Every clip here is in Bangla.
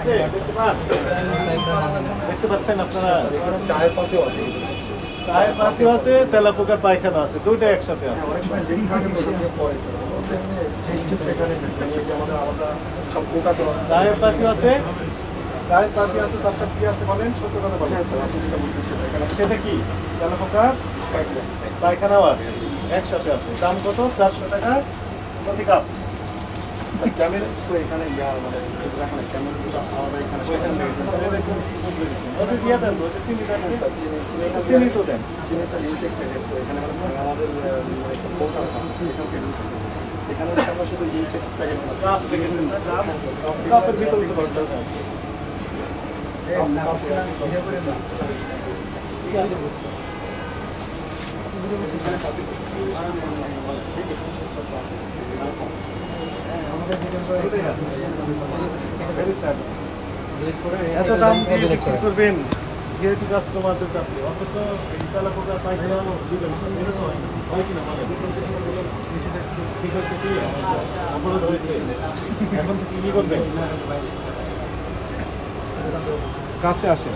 আছে দেখতে পাচ্ছেন আপনারা? চায়ের পাতিও আছে, চায়ের পাতিও আছে, তেলাপোকার পায়খানা আছে, দুইটা একসাথে আছে। চায়ের পাতি আছে, চায়ের পাতি আছে, তার সাথে কি আছে বলেন? সত্য কথা বলেন। সেটা কি? তেলাপোকার পায়খানাও আছে, একসাথে আছে। দাম কত? 400 টাকা প্রতি কাপ। ক্যামেল তো এখানে মানে ক্যামেলগুলো আলাদা এখানে চিনি তো দেন। চিনি স্যার ইনটেক প্যাকেট, তো এখানে আমাদের একটা পোর্টাল আছে, এখান থেকে ইউজ করি। এখানে আমরা শুধু ইনটেক প্যাকেট কাপের ভিতরে তো বলতে এত দাম দিয়ে বিক্রি করবেন যেহেতু কাস্টমারদের কাছে, অথচ এই তেলাপোকার পায়খানা দিবেন, হয় কিনা বলেন? ঠিক হচ্ছে কি অবরোধ হয়েছে, এখন থেকে কি করবেন? কাছে আসে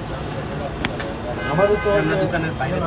আমারও তো দোকানের বাইরে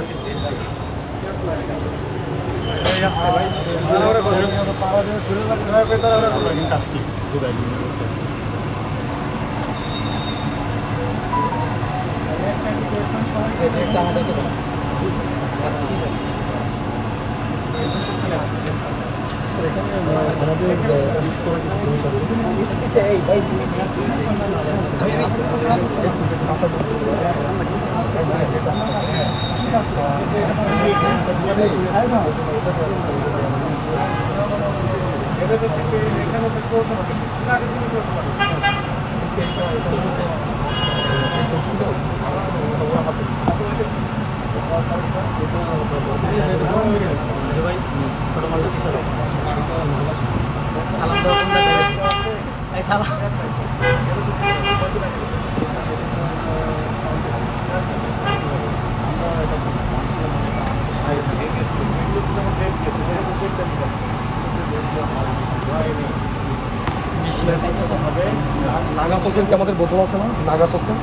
নাগা সসের কি আমাদের বোতল আছে না? নাগা সসের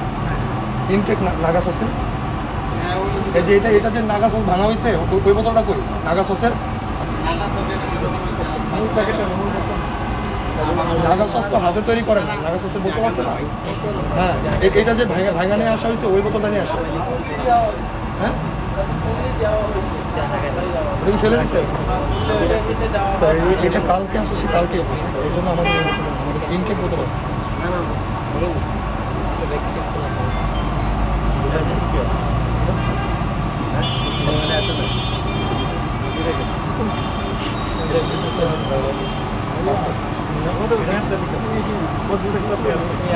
ইনটেক নাগা সসের, এই যে এটা যে নাগা সস ভাঙা হয়েছে, ওই বোতলটা কই? নাগা সসের নাগা সস তো হাতে তৈরি করে না, নাগা সসের বোতল আছে না? হ্যাঁ, এটা যে ভাঙা নিয়ে আসা হয়েছে, ওই বোতলটা নিয়ে আসে। হ্যাঁ, ফেলে দিচ্ছে স্যার। এটা কালকে আসছে, সে কালকে এসেছে স্যার, এর জন্য আমাদের ইনটেক বোতল আছে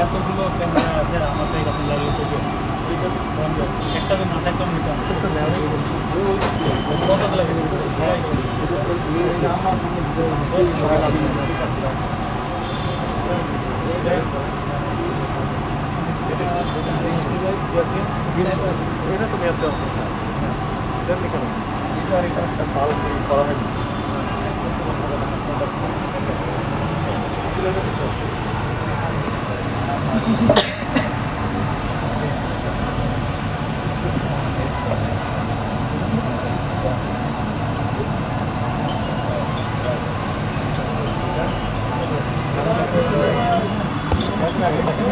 এতগুলো ক্যামেরা আছে আমার তো এটা লাগিয়ে থেকে একটা তো মাথায় কম নিতে এটা তুমি এত করা হয়েছে।